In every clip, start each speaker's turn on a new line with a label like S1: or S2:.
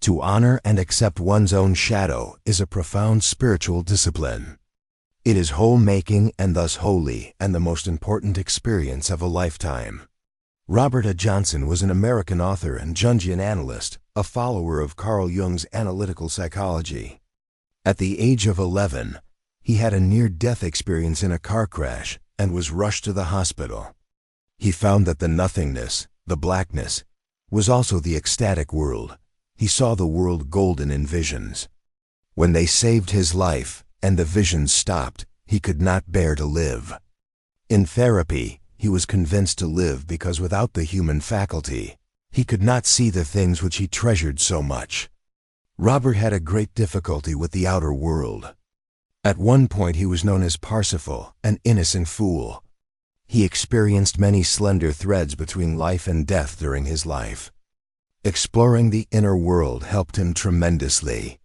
S1: To honor and accept one's own shadow is a profound spiritual discipline. It is whole-making and thus holy and the most important experience of a lifetime. Robert A. Johnson was an American author and jungian analyst, a follower of Carl Jung's analytical psychology. At the age of 11, he had a near-death experience in a car crash and was rushed to the hospital. He found that the nothingness, the blackness, was also the ecstatic world. He saw the world golden in visions. When they saved his life and the visions stopped, he could not bear to live. In therapy, he was convinced to live because without the human faculty, he could not see the things which he treasured so much. Robert had a great difficulty with the outer world. At one point he was known as Parsifal, an innocent fool. He experienced many slender threads between life and death during his life. Exploring the inner world helped him tremendously.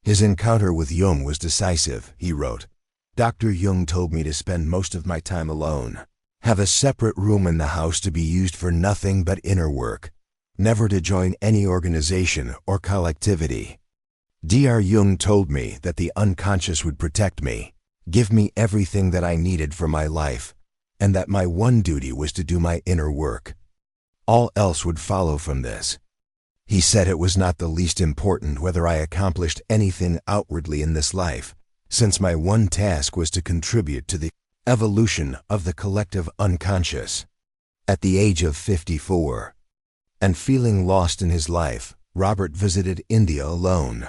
S1: His encounter with Jung was decisive, he wrote. Dr. Jung told me to spend most of my time alone, have a separate room in the house to be used for nothing but inner work, never to join any organization or collectivity. Dr. Jung told me that the unconscious would protect me, give me everything that I needed for my life, and that my one duty was to do my inner work. All else would follow from this. He said it was not the least important whether I accomplished anything outwardly in this life, since my one task was to contribute to the evolution of the collective unconscious. At the age of 54, and feeling lost in his life, Robert visited India alone.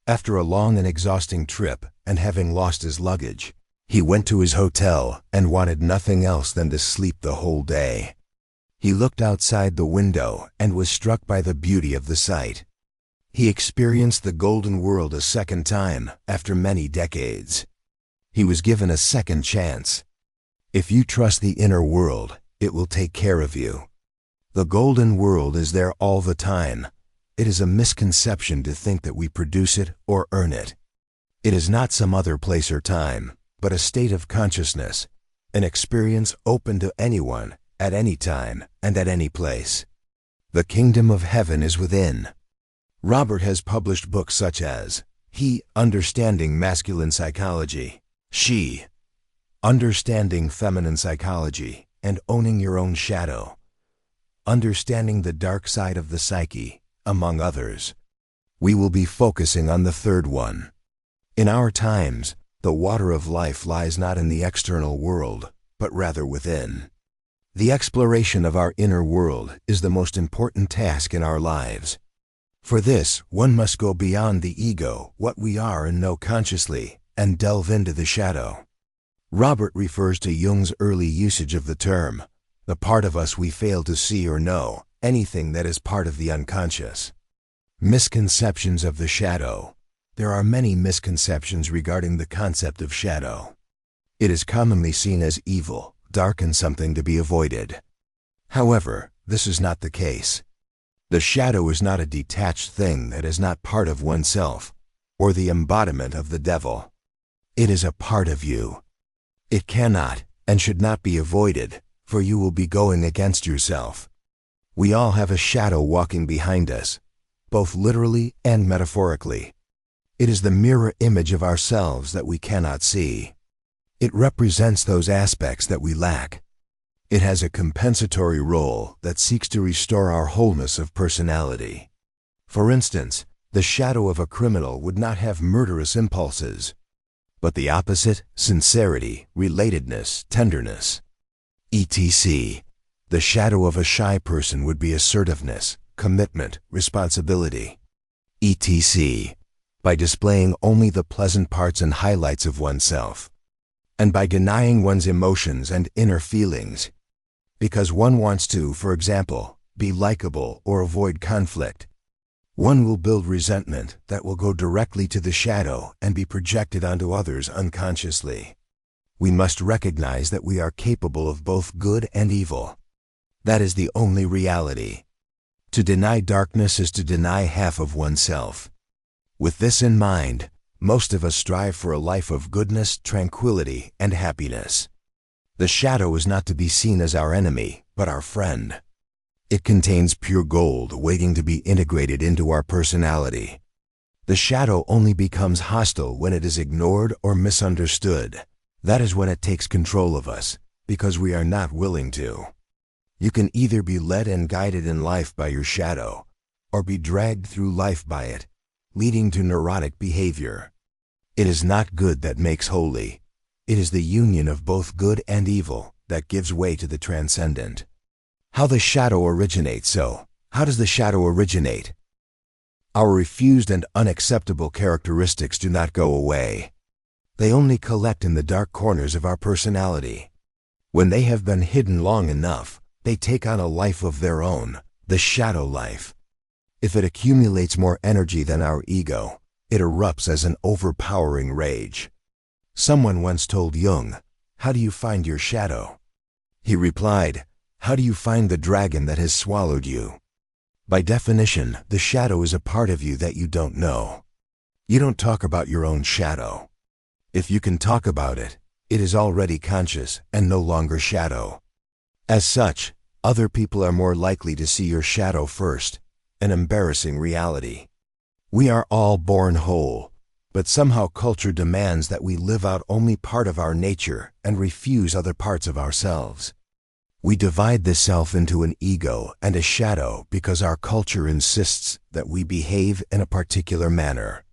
S1: After a long and exhausting trip, and having lost his luggage, he went to his hotel and wanted nothing else than to sleep the whole day. He looked outside the window and was struck by the beauty of the sight. He experienced the golden world a second time after many decades. He was given a second chance. If you trust the inner world, it will take care of you. The golden world is there all the time. It is a misconception to think that we produce it or earn it. It is not some other place or time, but a state of consciousness, an experience open to anyone, at any time, and at any place. The kingdom of heaven is within. Robert has published books such as He, Understanding Masculine Psychology, She, Understanding Feminine Psychology, and Owning Your Own Shadow, Understanding the Dark Side of the Psyche, among others. We will be focusing on the third one. In our times, the water of life lies not in the external world, but rather within. The exploration of our inner world is the most important task in our lives. For this, one must go beyond the ego, what we are and know consciously, and delve into the shadow. Robert refers to Jung's early usage of the term, the part of us we fail to see or know, anything that is part of the unconscious. Misconceptions of the shadow. There are many misconceptions regarding the concept of shadow. It is commonly seen as evil, dark, and something to be avoided. However, this is not the case. The shadow is not a detached thing that is not part of oneself, or the embodiment of the devil. It is a part of you. It cannot and should not be avoided, for you will be going against yourself. We all have a shadow walking behind us, both literally and metaphorically. It is the mirror image of ourselves that we cannot see. It represents those aspects that we lack. It has a compensatory role that seeks to restore our wholeness of personality. For instance, the shadow of a criminal would not have murderous impulses, but the opposite, sincerity, relatedness, tenderness, etc. The shadow of a shy person would be assertiveness, commitment, responsibility, etc. By displaying only the pleasant parts and highlights of oneself, and by denying one's emotions and inner feelings. Because one wants to, for example, be likable or avoid conflict, one will build resentment that will go directly to the shadow and be projected onto others unconsciously. We must recognize that we are capable of both good and evil. That is the only reality. To deny darkness is to deny half of oneself. With this in mind, most of us strive for a life of goodness, tranquility, and happiness. The shadow is not to be seen as our enemy, but our friend. It contains pure gold waiting to be integrated into our personality. The shadow only becomes hostile when it is ignored or misunderstood. That is when it takes control of us, because we are not willing to. You can either be led and guided in life by your shadow, or be dragged through life by it, leading to neurotic behavior. It is not good that makes holy. It is the union of both good and evil that gives way to the transcendent. How the shadow originates. So, how does the shadow originate? Our refused and unacceptable characteristics do not go away. They only collect in the dark corners of our personality. When they have been hidden long enough, they take on a life of their own, the shadow life. If it accumulates more energy than our ego, it erupts as an overpowering rage. Someone once told Jung, "How do you find your shadow?" He replied, "How do you find the dragon that has swallowed you?" By definition, the shadow is a part of you that you don't know. You don't talk about your own shadow. If you can talk about it, it is already conscious and no longer shadow. As such, other people are more likely to see your shadow first, an embarrassing reality. We are all born whole, but somehow culture demands that we live out only part of our nature and refuse other parts of ourselves. We divide the self into an ego and a shadow because our culture insists that we behave in a particular manner.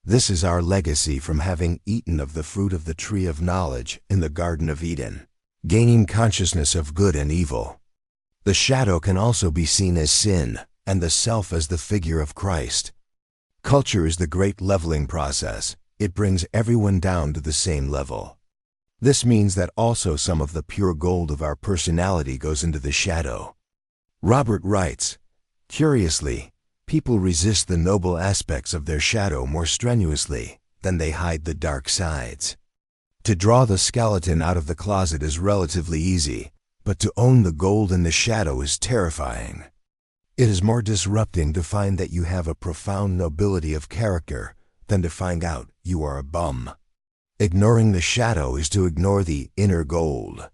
S1: This is our legacy from having eaten of the fruit of the tree of knowledge in the Garden of Eden, gaining consciousness of good and evil. The shadow can also be seen as sin, and the self as the figure of Christ. Culture is the great leveling process. It brings everyone down to the same level. This means that also some of the pure gold of our personality goes into the shadow. Robert writes, "Curiously, people resist the noble aspects of their shadow more strenuously than they hide the dark sides. To draw the skeleton out of the closet is relatively easy, but to own the gold in the shadow is terrifying. It is more disrupting to find that you have a profound nobility of character than to find out you are a bum. Ignoring the shadow is to ignore the inner gold.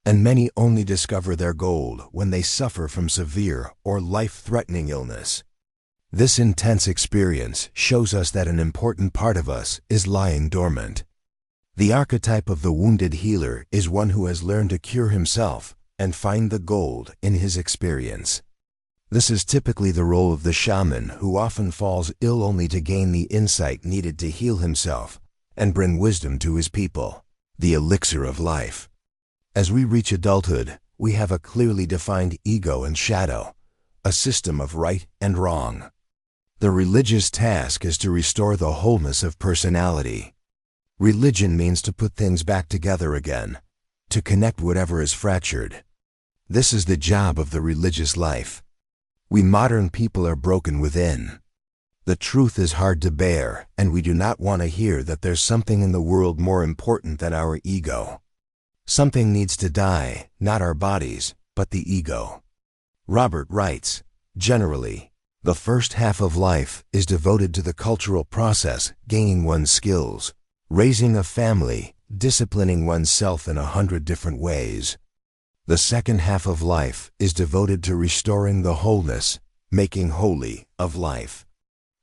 S1: And many only discover their gold when they suffer from severe or life-threatening illness. This intense experience shows us that an important part of us is lying dormant. The archetype of the wounded healer is one who has learned to cure himself and find the gold in his experience. This is typically the role of the shaman, who often falls ill only to gain the insight needed to heal himself and bring wisdom to his people, the elixir of life. As we reach adulthood, we have a clearly defined ego and shadow, a system of right and wrong. The religious task is to restore the wholeness of personality. Religion means to put things back together again, to connect whatever is fractured. This is the job of the religious life. We modern people are broken within. The truth is hard to bear, and we do not want to hear that there's something in the world more important than our ego. Something needs to die, not our bodies, but the ego. Robert writes, "Generally, the first half of life is devoted to the cultural process, gaining one's skills, raising a family, disciplining oneself in 100 different ways. The second half of life is devoted to restoring the wholeness, making holy, of life."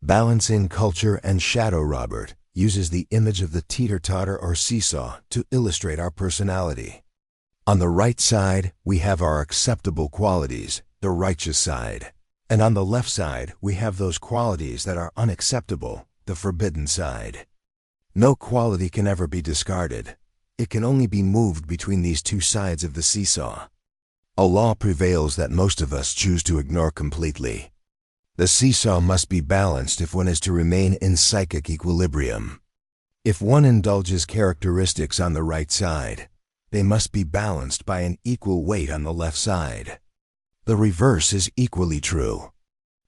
S1: Balancing culture and shadow. Robert uses the image of the teeter-totter or seesaw to illustrate our personality. On the right side, we have our acceptable qualities, the righteous side. And on the left side, we have those qualities that are unacceptable, the forbidden side. No quality can ever be discarded. It can only be moved between these two sides of the seesaw. A law prevails that most of us choose to ignore completely. The seesaw must be balanced if one is to remain in psychic equilibrium. If one indulges characteristics on the right side, they must be balanced by an equal weight on the left side. The reverse is equally true.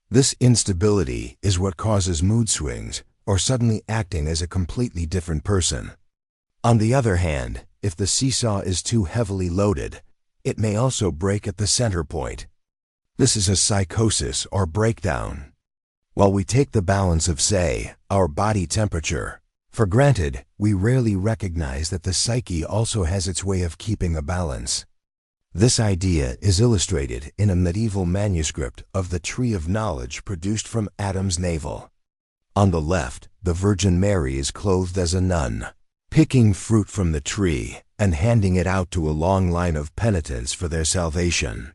S1: This instability is what causes mood swings or suddenly acting as a completely different person. On the other hand, if the seesaw is too heavily loaded, it may also break at the center point. This is a psychosis or breakdown. While we take the balance of, say, our body temperature for granted, we rarely recognize that the psyche also has its way of keeping a balance. This idea is illustrated in a medieval manuscript of the Tree of Knowledge produced from Adam's navel. On the left, the Virgin Mary is clothed as a nun, picking fruit from the tree and handing it out to a long line of penitents for their salvation.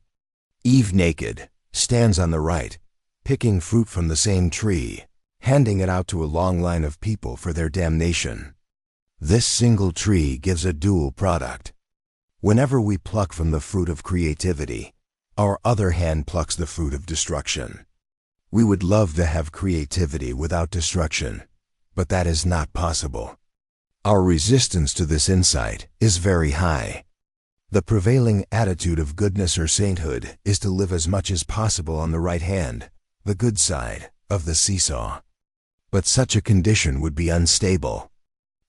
S1: Eve, naked, stands on the right, picking fruit from the same tree, handing it out to a long line of people for their damnation. This single tree gives a dual product. Whenever we pluck from the fruit of creativity, our other hand plucks the fruit of destruction. We would love to have creativity without destruction, but that is not possible. Our resistance to this insight is very high. The prevailing attitude of goodness or sainthood is to live as much as possible on the right hand, the good side, of the seesaw. But such a condition would be unstable.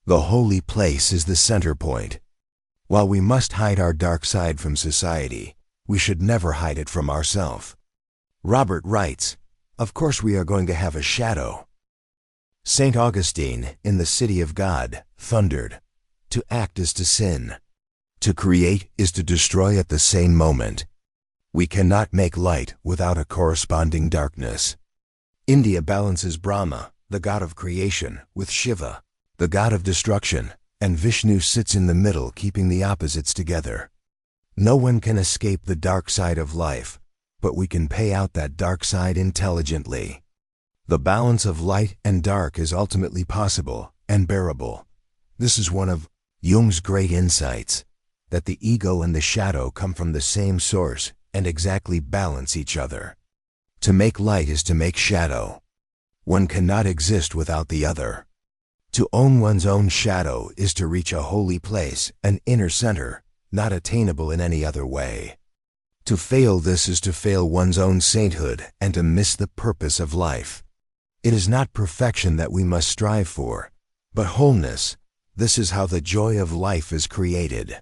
S1: The holy place is the center point. While we must hide our dark side from society, we should never hide it from ourselves. Robert writes, "Of course we are going to have a shadow." St. Augustine, in The City of God, thundered, "To act is to sin. To create is to destroy at the same moment. We cannot make light without a corresponding darkness." India balances Brahma, the god of creation, with Shiva, the god of destruction, and Vishnu sits in the middle keeping the opposites together. No one can escape the dark side of life, but we can pay out that dark side intelligently. The balance of light and dark is ultimately possible and bearable. This is one of Jung's great insights, that the ego and the shadow come from the same source and exactly balance each other. To make light is to make shadow. One cannot exist without the other. To own one's own shadow is to reach a holy place, an inner center, not attainable in any other way. To fail this is to fail one's own sainthood and to miss the purpose of life. It is not perfection that we must strive for, but wholeness. This is how the joy of life is created.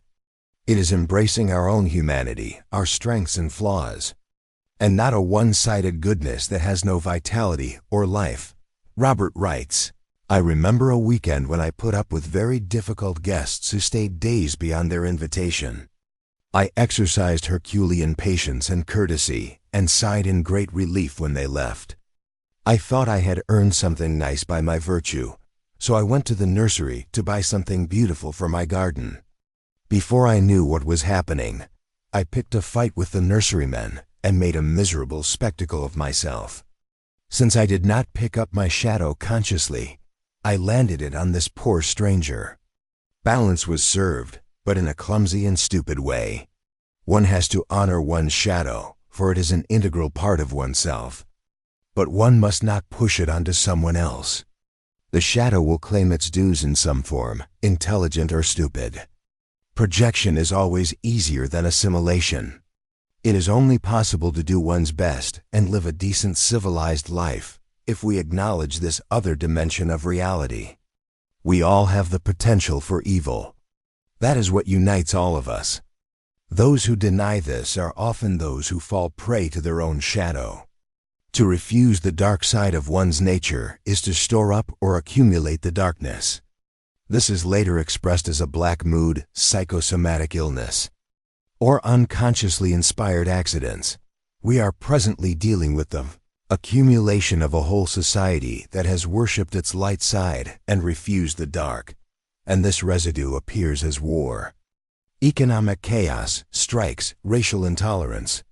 S1: It is embracing our own humanity, our strengths and flaws, and not a one-sided goodness that has no vitality or life. Robert writes, "I remember a weekend when I put up with very difficult guests who stayed days beyond their invitation. I exercised Herculean patience and courtesy and sighed in great relief when they left. I thought I had earned something nice by my virtue, so I went to the nursery to buy something beautiful for my garden. Before I knew what was happening, I picked a fight with the nurserymen and made a miserable spectacle of myself. Since I did not pick up my shadow consciously, I landed it on this poor stranger. Balance was served, but in a clumsy and stupid way. One has to honor one's shadow, for it is an integral part of oneself. But one must not push it onto someone else. The shadow will claim its dues in some form, intelligent or stupid. Projection is always easier than assimilation. It is only possible to do one's best and live a decent civilized life if we acknowledge this other dimension of reality. We all have the potential for evil. That is what unites all of us. Those who deny this are often those who fall prey to their own shadow. To refuse the dark side of one's nature is to store up or accumulate the darkness. This is later expressed as a black mood, psychosomatic illness, or unconsciously inspired accidents. We are presently dealing with the accumulation of a whole society that has worshipped its light side and refused the dark, and this residue appears as war, economic chaos, strikes, racial intolerance.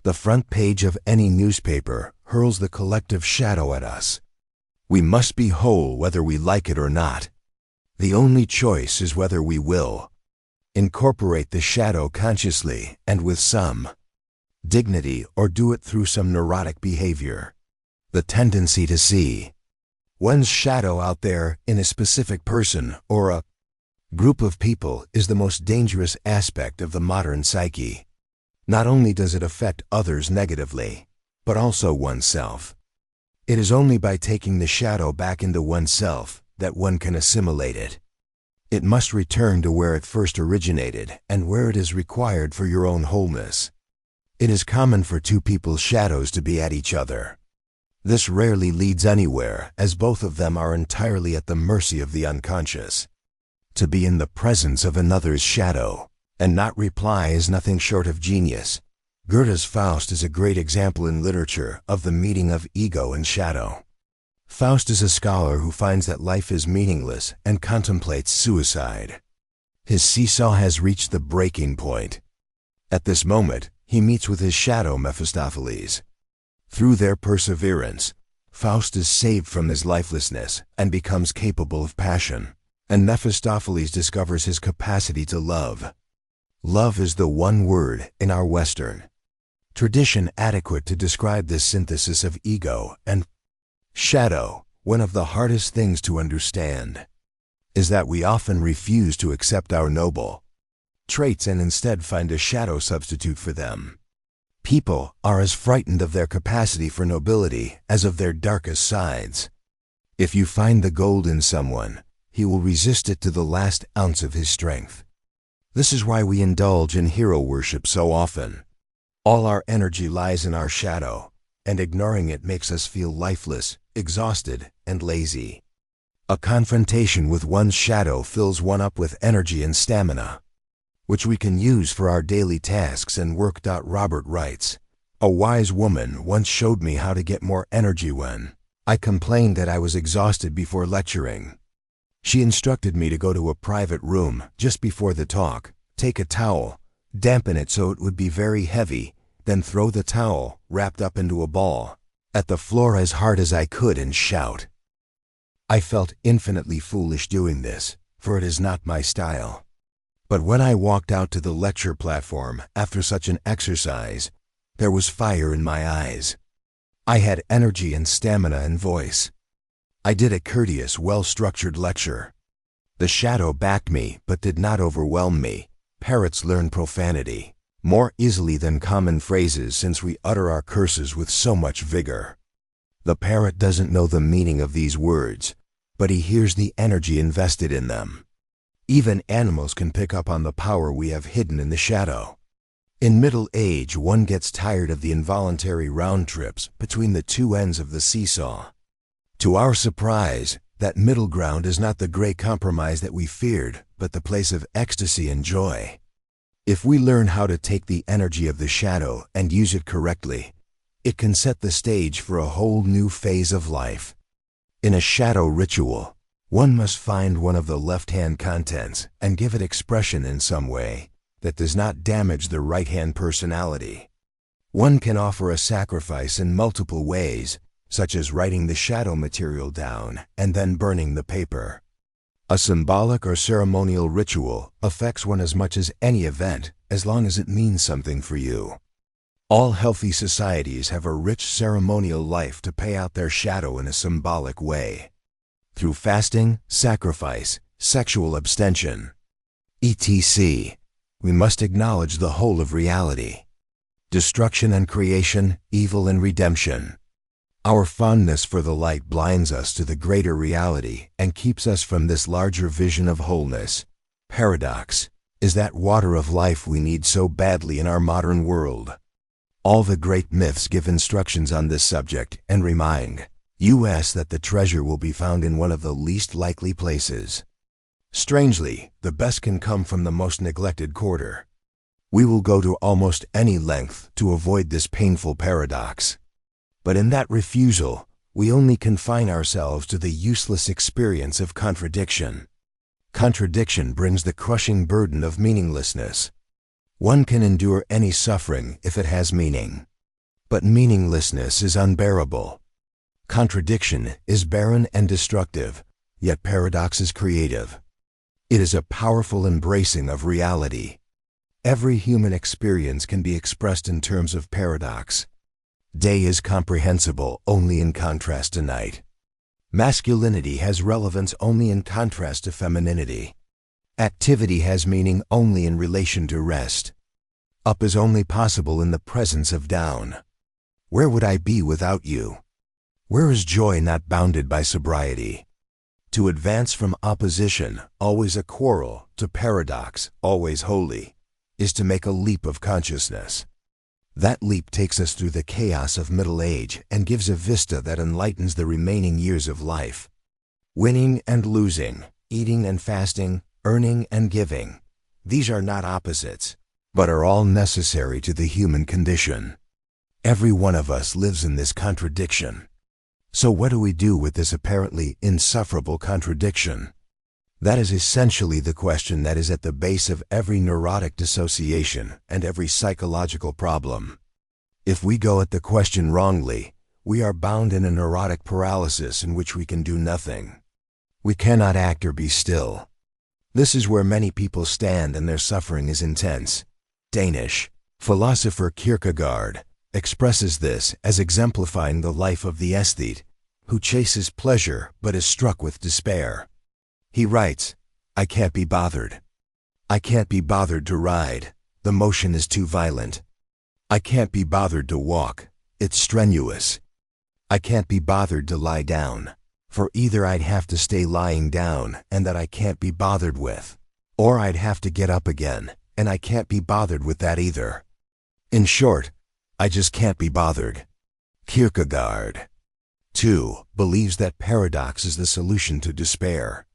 S1: The front page of any newspaper hurls the collective shadow at us. We must be whole whether we like it or not. The only choice is whether we will incorporate the shadow consciously and with some dignity, or do it through some neurotic behavior. The tendency to see one's shadow out there in a specific person or a group of people is the most dangerous aspect of the modern psyche. Not only does it affect others negatively, but also oneself. It is only by taking the shadow back into oneself that one can assimilate it. It must return to where it first originated and where it is required for your own wholeness. It is common for two people's shadows to be at each other. This rarely leads anywhere, as both of them are entirely at the mercy of the unconscious. To be in the presence of another's shadow And not reply is nothing short of genius. Goethe's Faust is a great example in literature of the meeting of ego and shadow. Faust is a scholar who finds that life is meaningless and contemplates suicide. His seesaw has reached the breaking point. At this moment, he meets with his shadow Mephistopheles. Through their perseverance, Faust is saved from his lifelessness and becomes capable of passion, and Mephistopheles discovers his capacity to love. Love is the one word in our Western tradition adequate to describe this synthesis of ego and shadow. One of the hardest things to understand is that we often refuse to accept our noble traits and instead find a shadow substitute for them. People are as frightened of their capacity for nobility as of their darkest sides. If you find the gold in someone, he will resist it to the last ounce of his strength. This is why we indulge in hero worship so often. All our energy lies in our shadow, and ignoring it makes us feel lifeless, exhausted, and lazy. A confrontation with one's shadow fills one up with energy and stamina, which we can use for our daily tasks and work. Robert writes, "A wise woman once showed me how to get more energy when I complained that I was exhausted before lecturing. She instructed me to go to a private room just before the talk, take a towel, dampen it so it would be very heavy, then throw the towel, wrapped up into a ball, at the floor as hard as I could and shout. I felt infinitely foolish doing this, for it is not my style. But when I walked out to the lecture platform after such an exercise, there was fire in my eyes. I had energy and stamina and voice. I did a courteous, well-structured lecture. The shadow backed me but did not overwhelm me. Parrots learn profanity more easily than common phrases since we utter our curses with so much vigor. The parrot doesn't know the meaning of these words, but he hears the energy invested in them. Even animals can pick up on the power we have hidden in the shadow. In middle age, one gets tired of the involuntary round trips between the two ends of the seesaw. To our surprise, that middle ground is not the great compromise that we feared, but the place of ecstasy and joy. If we learn how to take the energy of the shadow and use it correctly, it can set the stage for a whole new phase of life. In a shadow ritual, one must find one of the left-hand contents and give it expression in some way that does not damage the right-hand personality. One can offer a sacrifice in multiple ways, such as writing the shadow material down and then burning the paper. A symbolic or ceremonial ritual affects one as much as any event, as long as it means something for you. All healthy societies have a rich ceremonial life to pay out their shadow in a symbolic way. Through fasting, sacrifice, sexual abstention, etc., we must acknowledge the whole of reality. Destruction and creation, evil and redemption. Our fondness for the light blinds us to the greater reality and keeps us from this larger vision of wholeness. Paradox is that water of life we need so badly in our modern world. All the great myths give instructions on this subject and remind us that the treasure will be found in one of the least likely places. Strangely, the best can come from the most neglected quarter. We will go to almost any length to avoid this painful paradox. But in that refusal, we only confine ourselves to the useless experience of contradiction. Contradiction brings the crushing burden of meaninglessness. One can endure any suffering if it has meaning. But meaninglessness is unbearable. Contradiction is barren and destructive, yet paradox is creative. It is a powerful embracing of reality. Every human experience can be expressed in terms of paradox. Day is comprehensible only in contrast to night. Masculinity has relevance only in contrast to femininity. Activity has meaning only in relation to rest. Up is only possible in the presence of down. Where would I be without you? Where is joy not bounded by sobriety? To advance from opposition, always a quarrel, to paradox, always holy, is to make a leap of consciousness. That leap takes us through the chaos of middle age and gives a vista that enlightens the remaining years of life. Winning and losing, eating and fasting, earning and giving. These are not opposites, but are all necessary to the human condition. Every one of us lives in this contradiction. So what do we do with this apparently insufferable contradiction? That is essentially the question that is at the base of every neurotic dissociation and every psychological problem. If we go at the question wrongly, we are bound in a neurotic paralysis in which we can do nothing. We cannot act or be still. This is where many people stand and their suffering is intense. Danish philosopher Kierkegaard expresses this as exemplifying the life of the aesthete, who chases pleasure but is struck with despair. He writes, "I can't be bothered. I can't be bothered to ride. The motion is too violent. I can't be bothered to walk. It's strenuous. I can't be bothered to lie down, for either I'd have to stay lying down and that I can't be bothered with, or I'd have to get up again, and I can't be bothered with that either. In short, I just can't be bothered." Kierkegaard, too, believes that paradox is the solution to despair,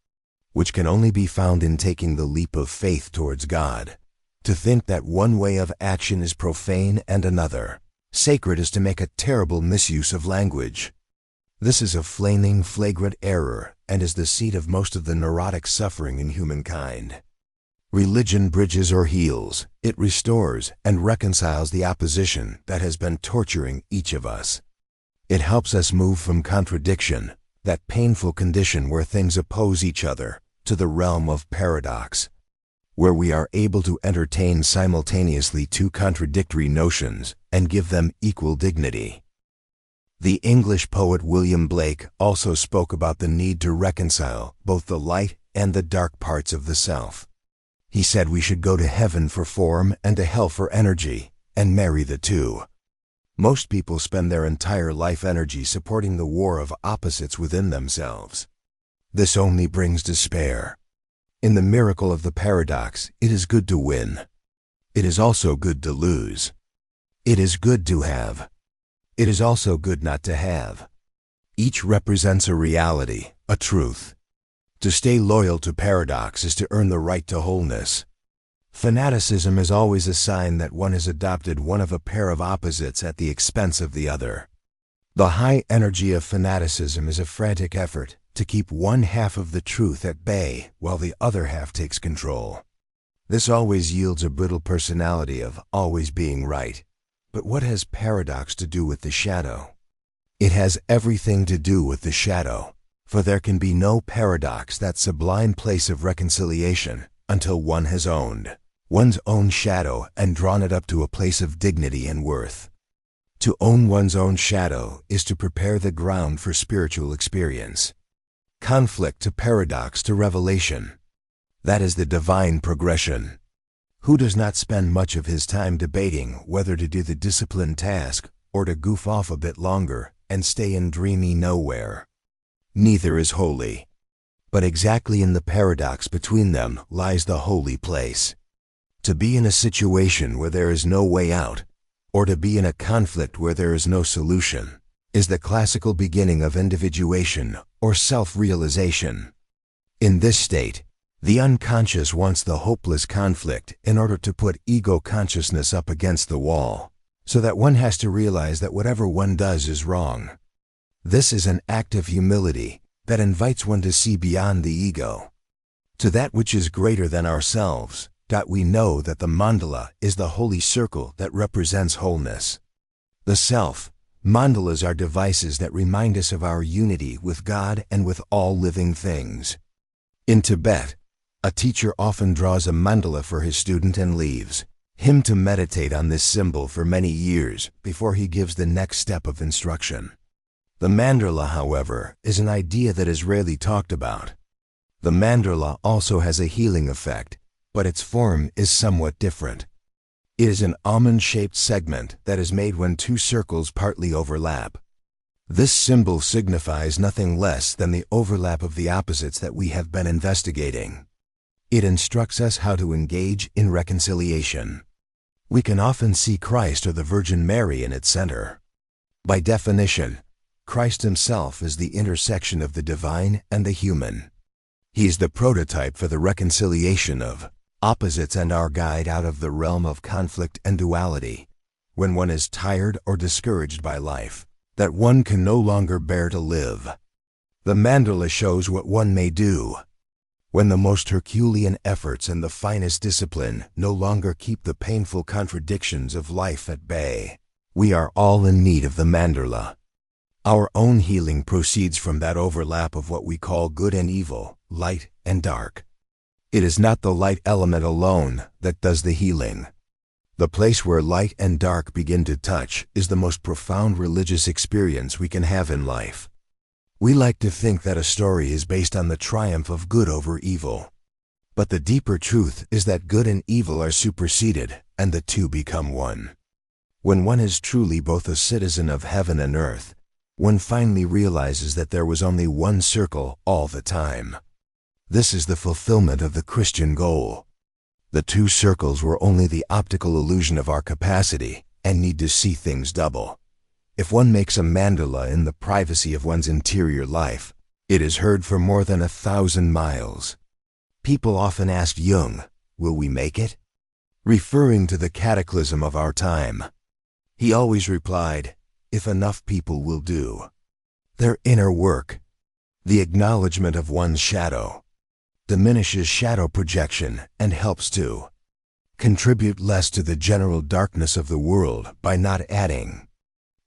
S1: which can only be found in taking the leap of faith towards God. To think that one way of action is profane and another sacred is to make a terrible misuse of language. This is a flaming, flagrant error and is the seat of most of the neurotic suffering in humankind. Religion bridges or heals, it restores and reconciles the opposition that has been torturing each of us. It helps us move from contradiction, that painful condition where things oppose each other, to the realm of paradox, where we are able to entertain simultaneously two contradictory notions and give them equal dignity. The English poet William Blake also spoke about the need to reconcile both the light and the dark parts of the self. He said we should go to heaven for form and to hell for energy, and marry the two. Most people spend their entire life energy supporting the war of opposites within themselves. This only brings despair. In the miracle of the paradox, it is good to win. It is also good to lose. It is good to have. It is also good not to have. Each represents a reality, a truth. To stay loyal to paradox is to earn the right to wholeness. Fanaticism is always a sign that one has adopted one of a pair of opposites at the expense of the other. The high energy of fanaticism is a frantic effort to keep one half of the truth at bay while the other half takes control. This always yields a brittle personality of always being right. But what has paradox to do with the shadow? It has everything to do with the shadow, for there can be no paradox, that sublime place of reconciliation, until one has owned one's own shadow and drawn it up to a place of dignity and worth. To own one's own shadow is to prepare the ground for spiritual experience. Conflict to paradox to revelation. That is the divine progression. Who does not spend much of his time debating whether to do the disciplined task or to goof off a bit longer and stay in dreamy nowhere? Neither is holy. But exactly in the paradox between them lies the holy place. To be in a situation where there is no way out, or to be in a conflict where there is no solution, is the classical beginning of individuation or self-realization. In this state, the unconscious wants the hopeless conflict in order to put ego consciousness up against the wall, so that one has to realize that whatever one does is wrong. This is an act of humility that invites one to see beyond the ego, to that which is greater than ourselves. We know that the mandala is the holy circle that represents wholeness. The self, mandalas are devices that remind us of our unity with God and with all living things. In Tibet, a teacher often draws a mandala for his student and leaves him to meditate on this symbol for many years before he gives the next step of instruction. The mandala, however, is an idea that is rarely talked about. The mandala also has a healing effect, but its form is somewhat different. It is an almond-shaped segment that is made when two circles partly overlap. This symbol signifies nothing less than the overlap of the opposites that we have been investigating. It instructs us how to engage in reconciliation. We can often see Christ or the Virgin Mary in its center. By definition, Christ himself is the intersection of the divine and the human. He is the prototype for the reconciliation of opposites and our guide out of the realm of conflict and duality. When one is tired or discouraged by life, that one can no longer bear to live, the mandala shows what one may do. When the most Herculean efforts and the finest discipline no longer keep the painful contradictions of life at bay, we are all in need of the mandala. Our own healing proceeds from that overlap of what we call good and evil, light and dark. It is not the light element alone that does the healing. The place where light and dark begin to touch is the most profound religious experience we can have in life. We like to think that a story is based on the triumph of good over evil. But the deeper truth is that good and evil are superseded, and the two become one. When one is truly both a citizen of heaven and earth, one finally realizes that there was only one circle all the time. This is the fulfillment of the Christian goal. The two circles were only the optical illusion of our capacity and need to see things double. If one makes a mandala in the privacy of one's interior life, it is heard for more than 1,000 miles. People often asked Jung, "Will we make it?" referring to the cataclysm of our time. He always replied, "If enough people will do their inner work." The acknowledgement of one's shadow diminishes shadow projection and helps to contribute less to the general darkness of the world by not adding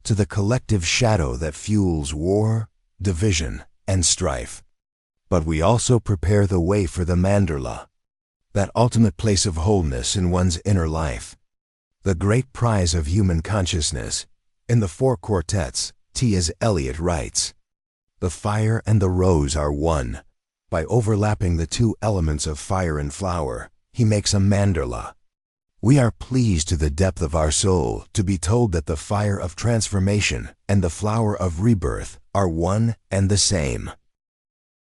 S1: to the collective shadow that fuels war, division, and strife. But we also prepare the way for the mandala, that ultimate place of wholeness in one's inner life. The great prize of human consciousness. In the Four Quartets, T.S. Eliot writes, "The fire and the rose are one. By overlapping the two elements of fire and flower, he makes a mandala." We are pleased to the depth of our soul to be told that the fire of transformation and the flower of rebirth are one and the same.